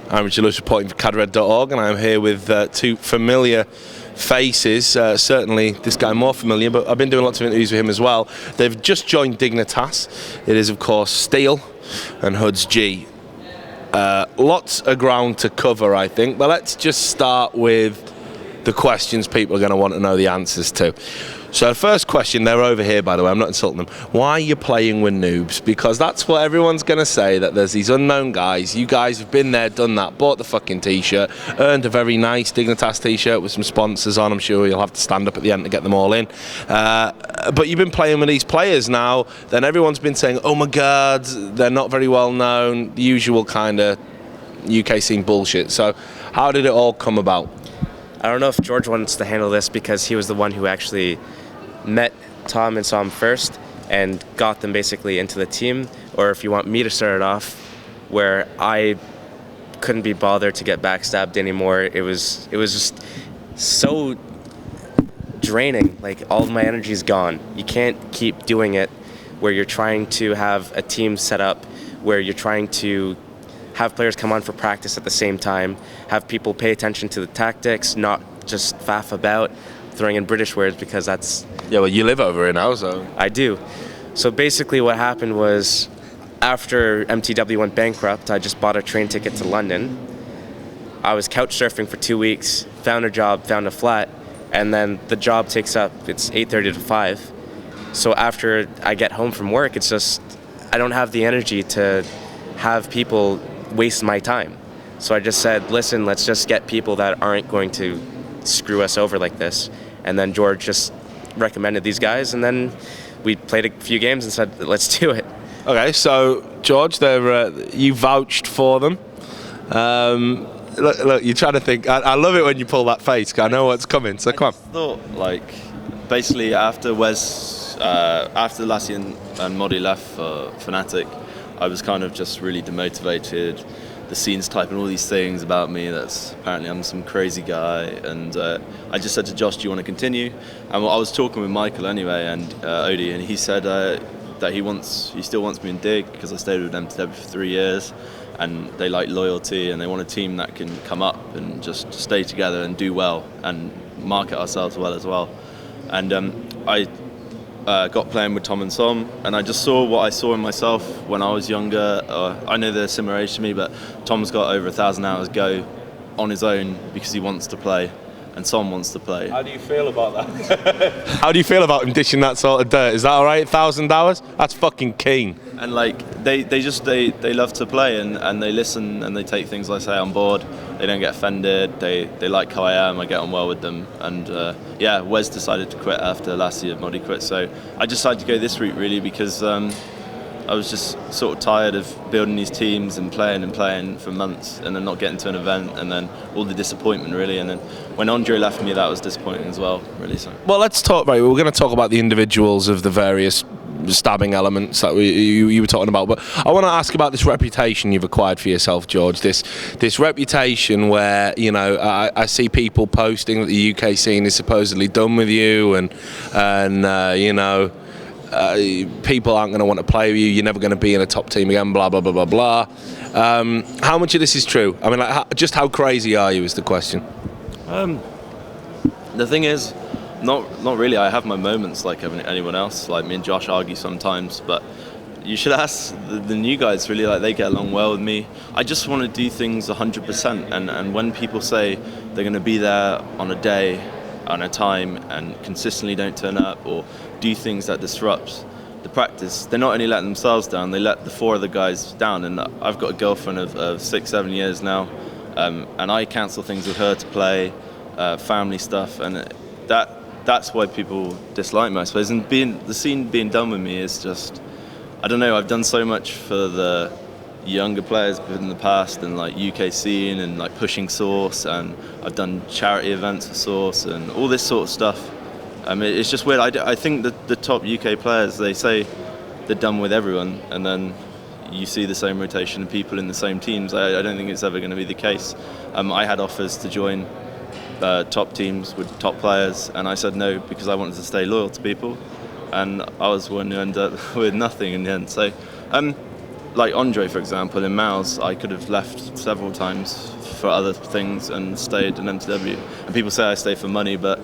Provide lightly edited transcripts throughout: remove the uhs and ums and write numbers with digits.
I'm Richard Lewis reporting for cadred.org, and I'm here with two familiar faces. Certainly this guy more familiar, but I've been doing lots of interviews with him as well. They've just joined Dignitas. It is, of course, Steel and hudzG. Lots of ground to cover, I think, but let's just start with the questions people are going to want to know the answers to. So the first question, they're over here by the way, I'm not insulting them. Why are you playing with noobs? Because that's what everyone's going to say, that there's these unknown guys. You guys have been there, done that, bought the fucking t-shirt, earned a very nice Dignitas t-shirt with some sponsors on. I'm sure you'll have to stand up at the end to get them all in. But you've been playing with these players now, then everyone's been saying, oh my God, they're not very well known, the usual kind of UK scene bullshit. So how did it all come about? I don't know if George wants to handle this because he was the one who actually met Tom and saw him first and got them basically into the team, or if you want me to start it off, where I couldn't be bothered to get backstabbed anymore. It was just so draining. Like, all of my energy is gone. You can't keep doing it where you're trying to have a team set up, where you're trying to have players come on for practice at the same time, have people pay attention to the tactics, not just faff about, throwing in British words because that's... Yeah, well, you live over here now, so... I do. So basically what happened was, after MTW went bankrupt, I just bought a train ticket to London. I was couch surfing for 2 weeks, found a job, found a flat, and then the job takes up, it's 8:30 to 5. So after I get home from work, it's just, I don't have the energy to have people waste my time. So I just said, listen, let's just get people that aren't going to screw us over like this. And then George just recommended these guys, and then we played a few games and said, let's do it. Okay, so George, you vouched for them. Look, you're trying to think. I love it when you pull that face, because I know what's coming, so come on. I thought, like, basically after after Lassie and Modi left for Fnatic, I was kind of just really demotivated. The scene's typing all these things about me, that's apparently I'm some crazy guy, and I just said to Josh, do you want to continue? And I was talking with Michael anyway, and Odie, and he said that he still wants me in Dig because I stayed with MTW for 3 years, and they like loyalty, and they want a team that can come up and just stay together and do well and market ourselves well as well. And I got playing with Tom and Som, and I just saw what I saw in myself when I was younger. I know they're similar age to me, but Tom's got over 1,000 hours go on his own because he wants to play, and Som wants to play. How do you feel about that? How do you feel about him dishing that sort of dirt? Is that all right, 1,000 hours? That's fucking keen. And like they love to play, and they listen and they take things I say on board. They don't get offended. They like how I am. I get on well with them. And yeah, Wes decided to quit after last year. Modi quit, so I decided to go this route really because I was just sort of tired of building these teams and playing for months and then not getting to an event, and then all the disappointment really. And then when Andre left me, that was disappointing as well, really. So. Well, let's talk. Right, we're going to talk about the individuals of the various stabbing elements that you were talking about, but I want to ask about this reputation you've acquired for yourself, George. This reputation where, you know, I see people posting that the UK scene is supposedly done with you, and you know, people aren't going to want to play with you. You're never going to be in a top team again. Blah blah blah blah blah. How much of this is true? I mean, like, just how crazy are you? Is the question. The thing is, not really. I have my moments like anyone else. Like, me and Josh argue sometimes, but you should ask the new guys really. Like, they get along well with me. I just want to do things 100%, and when people say they're going to be there on a day, on a time, and consistently don't turn up or do things that disrupt the practice, they're not only letting themselves down, they let the 4 other guys down. And I've got a girlfriend of 6-7 years now, and I cancel things with her to play, family stuff, and that's why people dislike me, I suppose. And the scene being done with me is just, I don't know, I've done so much for the younger players in the past, and like UK scene, and like pushing Source, and I've done charity events for Source and all this sort of stuff. It's just weird. I think that the top UK players, they say they're done with everyone, and then you see the same rotation of people in the same teams. I don't think it's ever going to be the case. I had offers to join top teams with top players, and I said no because I wanted to stay loyal to people, and I was one who ended up with nothing in the end. So like Andre, for example, in Mouse, I could have left several times for other things and stayed in MTW. And people say I stay for money, but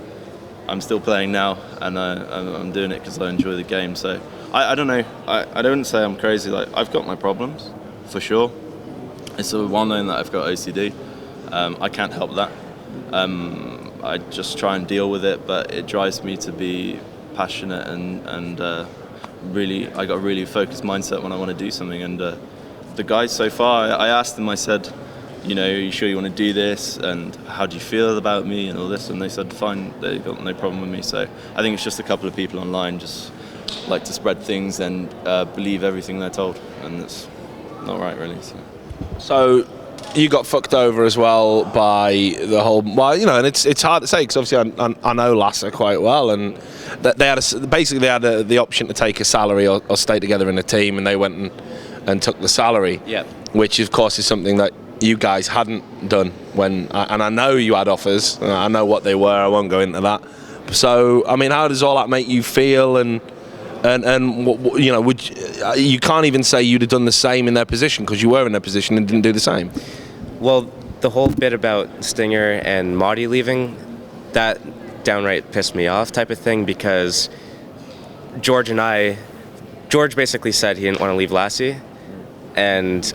I'm still playing now, and I'm doing it because I enjoy the game. So I don't know. I don't say I'm crazy. Like, I've got my problems, for sure. It's well known that I've got OCD. I can't help that. I just try and deal with it, but it drives me to be passionate and really, I got a really focused mindset when I want to do something. And the guys so far, I asked them, I said, you know, are you sure you want to do this? And how do you feel about me and all this? And they said, fine, they got no problem with me. So I think it's just a couple of people online just like to spread things and believe everything they're told. And it's not right, really. So you got fucked over as well by the whole, well, you know, and it's hard to say because obviously I know Lasser quite well, and they had the option to take a salary or stay together in a team, and they went and took the salary. Yeah. Which of course is something that you guys hadn't done and I know you had offers. I know what they were. I won't go into that. So I mean, how does all that make you feel? And you know, you can't even say you'd have done the same in their position because you were in their position and didn't do the same. Well, the whole bit about Stinger and Marty leaving, that downright pissed me off type of thing, because George basically said he didn't want to leave Lassie, and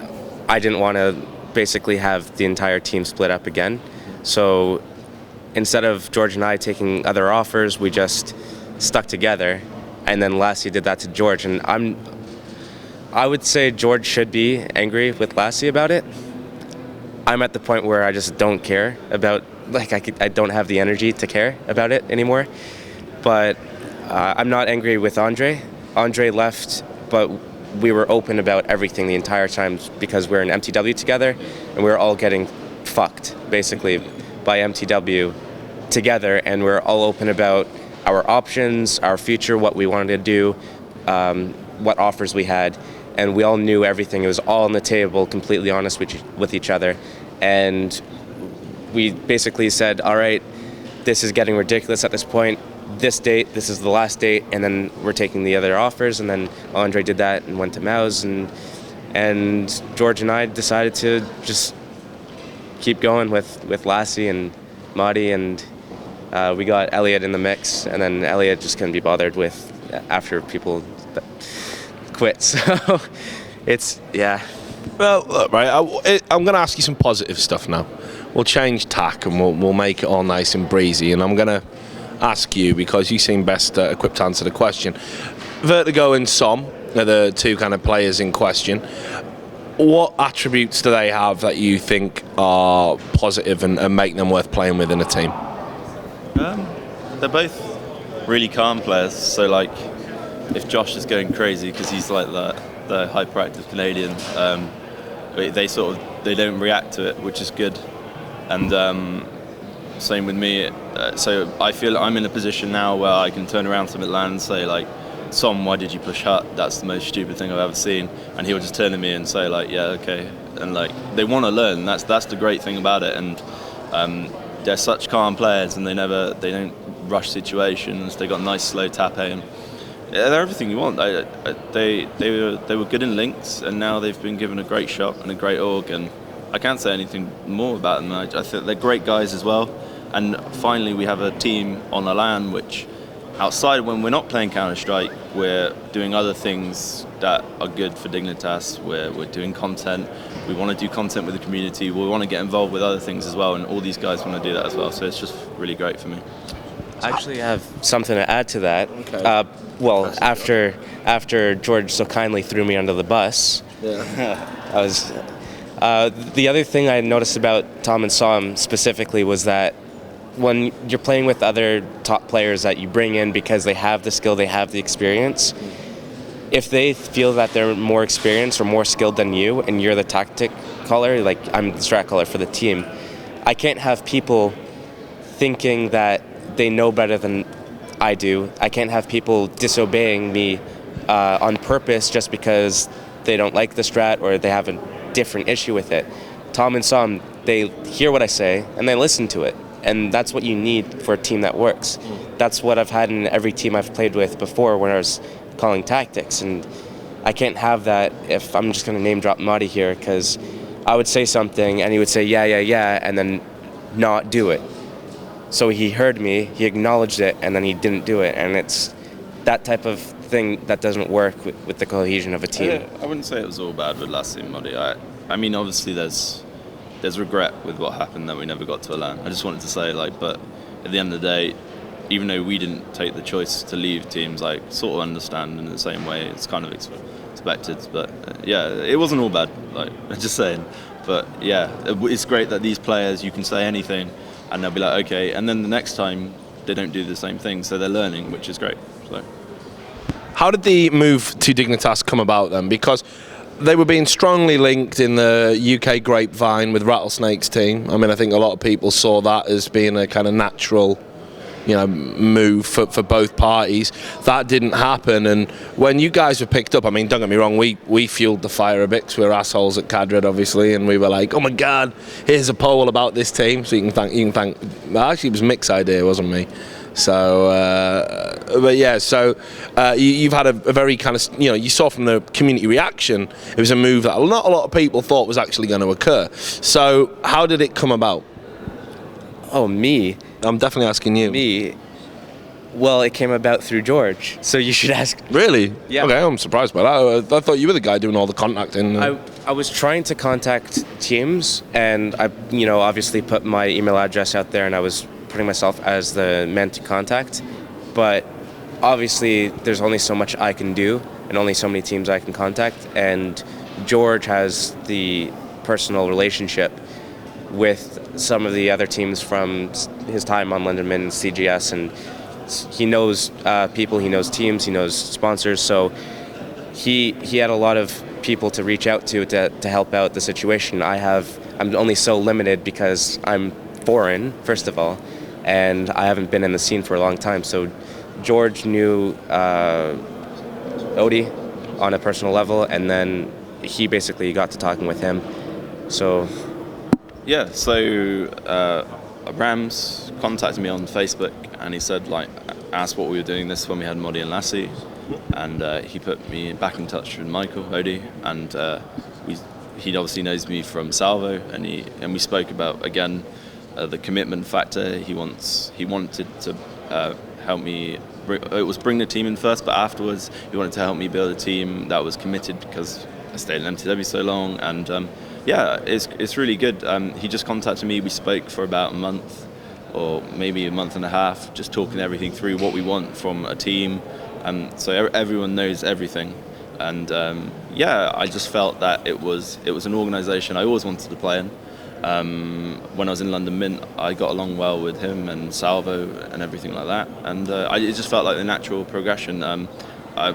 I didn't want to basically have the entire team split up again. So instead of George and I taking other offers, we just stuck together, and then Lassie did that to George. And I would say George should be angry with Lassie about it. I'm at the point where I just don't care about, like, I don't have the energy to care about it anymore. But I'm not angry with Andre. Andre left, but we were open about everything the entire time because we're in MTW together, and we're all getting fucked basically by MTW together, and we're all open about our options, our future, what we wanted to do, what offers we had, and we all knew everything. It was all on the table, completely honest with each other, and we basically said, all right, this is getting ridiculous at this point. This date, this is the last date, and then we're taking the other offers. And then Andre did that and went to Mouse, and George and I decided to just keep going with Lassie and Marty, and we got Elliot in the mix, and then Elliot just couldn't be bothered with after people quit. So it's, yeah. Well, look, right, I'm going to ask you some positive stuff now. We'll change tack and we'll make it all nice and breezy, and I'm going to ask you, because you seem best equipped to answer the question. Vertigo and Som are the two kind of players in question. What attributes do they have that you think are positive and make them worth playing with in a team? They're both really calm players. So, like, if Josh is going crazy because he's like the hyperactive Canadian, they don't react to it, which is good. And same with me. So I feel I'm in a position now where I can turn around to Milan and say, like, Som, why did you push Hut? That's the most stupid thing I've ever seen. And he'll just turn to me and say, like, yeah, okay. And, like, they want to learn. That's the great thing about it. And they're such calm players, and they don't rush situations. They got nice slow tape, and they're everything you want. They were good in links, and now they've been given a great shot and a great org, and I can't say anything more about them. I think they're great guys as well. And finally, we have a team on the LAN which, outside when we're not playing Counter-Strike, we're doing other things that are good for Dignitas. We're doing content. We want to do content with the community. We want to get involved with other things as well, and all these guys want to do that as well. So it's just really great for me. I actually have something to add to that. Okay. Well, after George so kindly threw me under the bus, I was. The other thing I noticed about Tom and Som specifically was that when you're playing with other top players that you bring in because they have the skill, they have the experience, if they feel that they're more experienced or more skilled than you, and you're the tactic caller, like I'm the strat caller for the team, I can't have people thinking that they know better than I do. I can't have people disobeying me on purpose just because they don't like the strat or they have a different issue with it. Tom and Som, they hear what I say and they listen to it, and that's what you need for a team that works. That's what I've had in every team I've played with before when I was calling tactics, and I can't have that if I'm just going to name drop Muddy here, because I would say something and he would say, yeah, and then not do it. So he heard me, he acknowledged it, and then he didn't do it. And it's that type of thing that doesn't work with the cohesion of a team. I wouldn't say it was all bad with Lassie and Muddy. I mean, obviously there's regret with what happened that we never got to Elan. I just wanted to say, like, but at the end of the day, even though we didn't take the choice to leave, teams like sort of understand in the same way. It's kind of expected, but yeah, it wasn't all bad. Like, I'm just saying. But yeah, it's great that these players, you can say anything, and they'll be like, okay, and then the next time they don't do the same thing, so they're learning, which is great. So. How did the move to Dignitas come about then? Because they were being strongly linked in the UK grapevine with Rattlesnake's team. I mean, I think a lot of people saw that as being a kind of natural, move for both parties. That didn't happen, and when you guys were picked up, I mean, don't get me wrong, we fueled the fire a bit because we were assholes at Cadred, obviously, and we were like, oh my God, here's a poll about this team. So you can thank. Well, actually, it was Mick's idea, wasn't me. So, but yeah, so you've had a very kind of, you saw from the community reaction, it was a move that not a lot of people thought was actually going to occur. So, how did it come about? Oh, me? I'm definitely asking you. Me? Well, it came about through George, so you should ask. Really? Yeah. Okay, I'm surprised by that. I thought you were the guy doing all the contacting. I was trying to contact teams, and I, obviously put my email address out there, and I was putting myself as the man to contact, but obviously there's only so much I can do and only so many teams I can contact, and George has the personal relationship with some of the other teams from his time on London Mint and CGS, and he knows people, he knows teams, he knows sponsors, so he had a lot of people to reach out to help out the situation. I'm only so limited because I'm foreign, first of all, and I haven't been in the scene for a long time. So George knew Odie on a personal level, and then he basically got to talking with him. So yeah, so Rams contacted me on Facebook, and he said, like, asked what we were doing this when we had Moddy and Lassie, and he put me back in touch with Michael Odie, and he obviously knows me from Salvo, and we spoke about, again, the commitment factor. He wanted to help me. It was bring the team in first, but afterwards he wanted to help me build a team that was committed, because I stayed in MTW so long, and yeah, it's really good. He just contacted me. We spoke for about a month, or maybe a month and a half, just talking everything through, what we want from a team, so everyone knows everything. And yeah, I just felt that it was an organisation I always wanted to play in. When I was in London Mint, I got along well with him and Salvo and everything like that, and it just felt like the natural progression.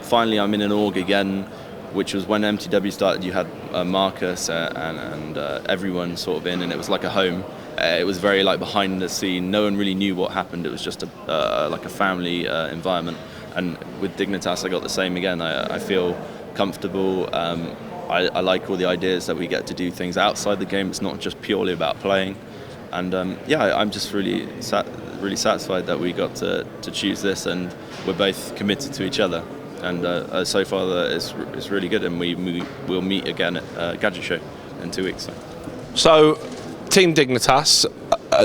Finally, I'm in an org again, which was when MTW started. You had Marcus and everyone sort of in, and it was like a home. It was very like behind the scene. No one really knew what happened. It was just like a family environment. And with Dignitas, I got the same again. I feel comfortable. I like all the ideas that we get to do things outside the game. It's not just purely about playing. And yeah, I'm just really satisfied that we got to choose this, and we're both committed to each other. And so far, it's really good. And we'll meet again at Gadget Show in 2 weeks. So Team Dignitas,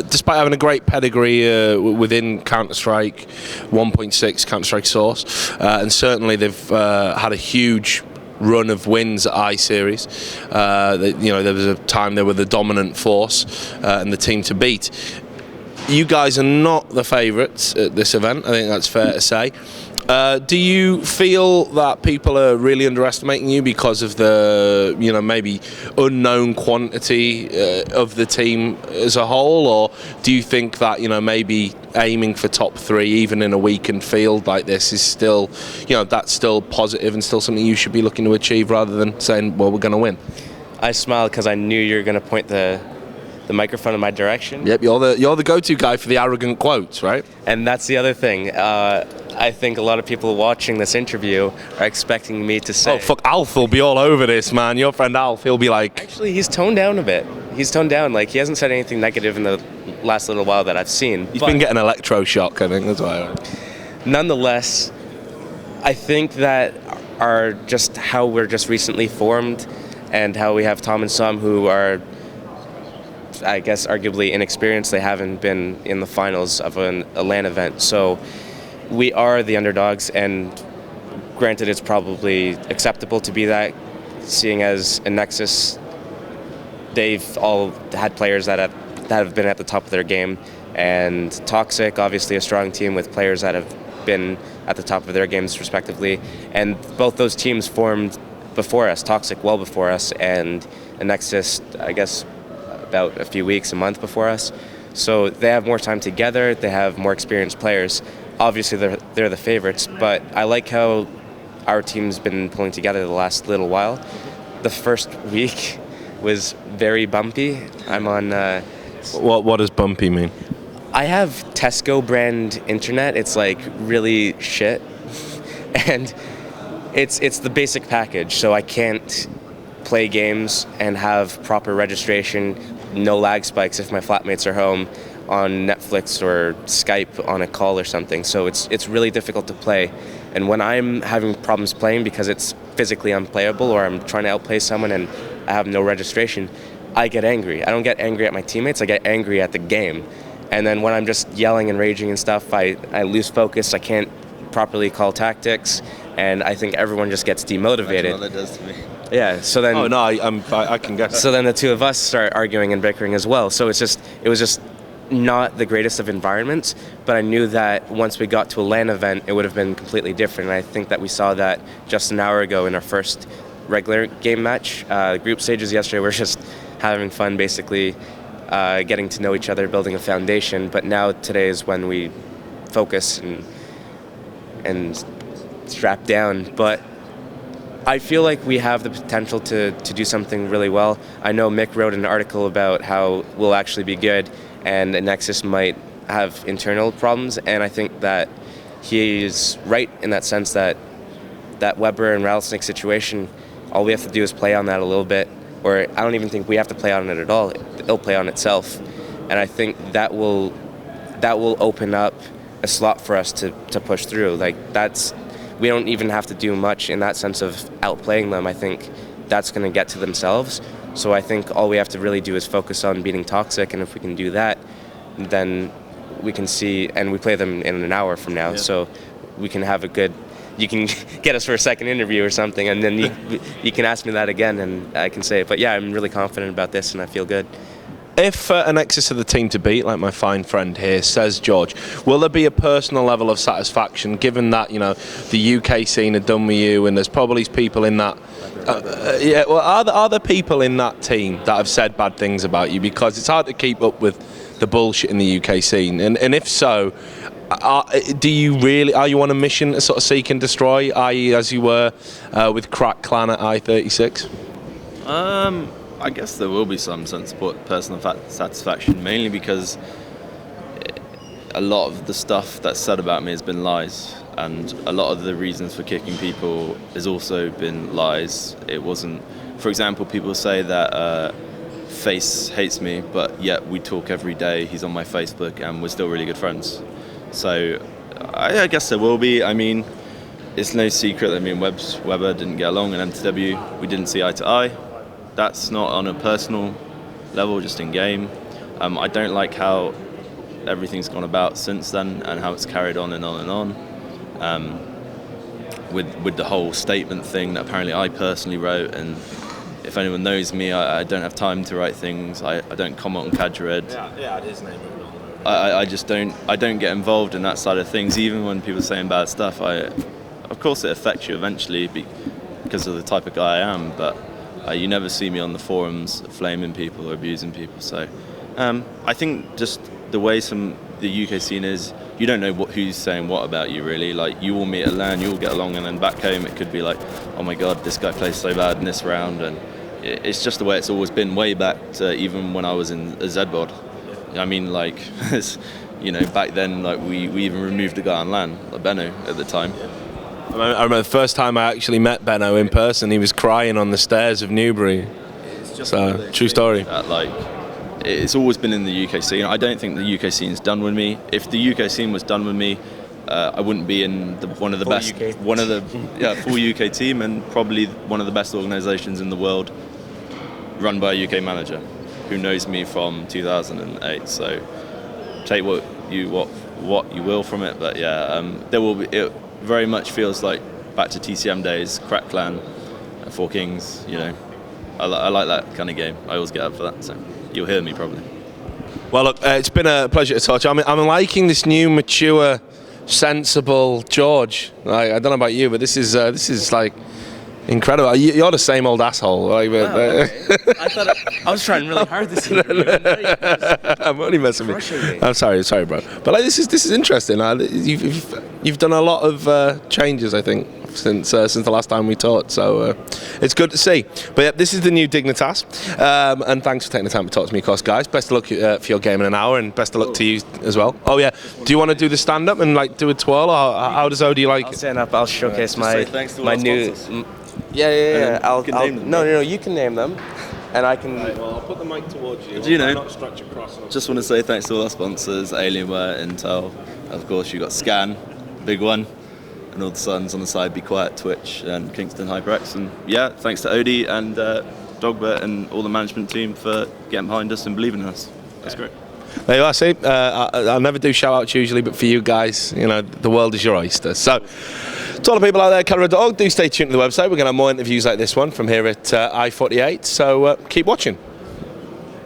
despite having a great pedigree within Counter-Strike 1.6, Counter-Strike Source, and certainly they've had a huge run of wins at I-Series. There was a time they were the dominant force and the team to beat. You guys are not the favourites at this event, I think that's fair to say. Do you feel that people are really underestimating you because of the, maybe unknown quantity of the team as a whole, or do you think that, maybe aiming for top 3, even in a weakened field like this, is still, that's still positive and still something you should be looking to achieve rather than saying, well, we're going to win? I smiled because I knew you were going to point the microphone in my direction. Yep, you're the go-to guy for the arrogant quotes, right? And that's the other thing. I think a lot of people watching this interview are expecting me to say... Oh, fuck, Alf will be all over this, man. Your friend Alf, he'll be like... Actually, he's toned down a bit. He's toned down. Like, he hasn't said anything negative in the last little while that I've seen. He's been getting electroshock, I think, that's why. Nonetheless, I think that are just how we're just recently formed, and how we have Tom and Sam, who are, I guess, arguably inexperienced. They haven't been in the finals of a LAN event. So we are the underdogs, and granted, it's probably acceptable to be that, seeing as in Nexus, they've all had players that have been at the top of their game, and Toxic, obviously a strong team with players that have been at the top of their games respectively, and both those teams formed before us, Toxic well before us, and Nexus, I guess, about a few weeks, a month before us. So they have more time together, they have more experienced players. Obviously they're the favorites, but I like how our team's been pulling together the last little while. The first week was very bumpy. I'm on... What does bumpy mean? I have Tesco brand internet. It's like really shit. And it's the basic package, so I can't play games and have proper registration, no lag spikes if my flatmates are home on Netflix or Skype on a call or something. So it's really difficult to play. And when I'm having problems playing because it's physically unplayable, or I'm trying to outplay someone and I have no registration, I get angry. I don't get angry at my teammates, I get angry at the game. And then when I'm just yelling and raging and stuff, I lose focus, I can't properly call tactics, and I think everyone just gets demotivated. That's what that does to me. Yeah, so then... Oh, no, I can guess. So then the two of us start arguing and bickering as well. So it was just not the greatest of environments, but I knew that once we got to a LAN event, it would have been completely different. And I think that we saw that just an hour ago in our first regular game match. Group stages yesterday were just having fun, basically getting to know each other, building a foundation. But now today is when we focus and strap down. But I feel like we have the potential to do something really well. I know Mick wrote an article about how we'll actually be good, and Nexus might have internal problems, and I think that he's right in that sense, that Weber and Rattlesnake situation, all we have to do is play on that a little bit, or I don't even think we have to play on it at all. It'll play on itself, and I think that will open up a slot for us to push through. Like, we don't even have to do much in that sense of outplaying them. I think that's going to get to themselves. So I think all we have to really do is focus on beating Toxic, and if we can do that, then we can see, and we play them in an hour from now, so we can have a good, you can get us for a second interview or something, and then you can ask me that again, and I can say it. But yeah, I'm really confident about this, and I feel good. If a Nexus of the team to beat, like my fine friend here says, George, will there be a personal level of satisfaction, given that, you know, the UK scene are done with you, and there's probably people in that... are there people in that team that have said bad things about you? Because it's hard to keep up with the bullshit in the UK scene. And if so, are you on a mission to sort of seek and destroy, i.e. as you were with Crack Clan at i36? I guess there will be some sense of personal satisfaction, mainly because a lot of the stuff that's said about me has been lies, and a lot of the reasons for kicking people has also been lies. It wasn't, for example, people say that Face hates me, but yet we talk every day, he's on my Facebook, and we're still really good friends. So I guess there will be. I mean, it's no secret that me and Weber didn't get along in MTW. We didn't see eye to eye. That's not on a personal level, just in game. I don't like how everything's gone about since then, and how it's carried on and on and on. With the whole statement thing that apparently I personally wrote, and if anyone knows me, I don't have time to write things. I don't comment on Cadgered. Yeah, it is name. I just don't get involved in that side of things, even when people are saying bad stuff. Of course it affects you eventually because of the type of guy I am, but you never see me on the forums flaming people or abusing people. So I think just the way the UK scene is, you don't know who's saying what about you, really. Like, you all meet at LAN, you all get along, and then back home it could be like, oh my god, this guy plays so bad in this round, and it's just the way it's always been, way back to even when I was in a ZBOD. I mean, like, you know, back then, like, we even removed a guy on LAN, like Benno at the time. I remember the first time I actually met Benno in person, he was crying on the stairs of Newbury. So, true story. Like, it's always been in the UK scene. I don't think the UK scene's done with me. If the UK scene was done with me, I wouldn't be in one of the Full best, UK. full UK team, and probably one of the best organisations in the world, run by a UK manager who knows me from 2008. So take what you will from it, but yeah, there will be. It very much feels like back to TCM days, Crack Clan, Four Kings. You know, I like that kind of game. I always get up for that, so you'll hear me probably. Well, look, it's been a pleasure to talk to you. I'm liking this new, mature, sensible George. I don't know about you, but this is like incredible. You're the same old asshole. Like, Okay. I was trying really hard this year. I'm only messing with you. I'm sorry, bro. But like, this is interesting. You've done a lot of changes, I think, since the last time we talked. So it's good to see. But yeah, this is the new Dignitas. And thanks for taking the time to talk to me, of course, guys. Best of luck for your game in an hour, and best of luck to you as well. Oh yeah, do you want to do the stand up and like do a twirl, or how does Odie like I'll it? stand up. I'll showcase my new. sponsors. Yeah. You can name them. No. You can name them, and I can. Right, well, I'll put the mic towards you. Do you know? Not stretch across. Just want to say thanks to all our sponsors, Alienware, Intel, of course you got Scan, big one, and all the sons on the side, Be Quiet, Twitch, and Kingston HyperX. And yeah, thanks to Odie and Dogbert and all the management team for getting behind us and believing in us. That's great. There you are. See, I never do shout outs usually, but for you guys, you know, the world is your oyster. So, to all the people out there, Canada.org, do stay tuned to the website. We're going to have more interviews like this one from here at i48. So keep watching.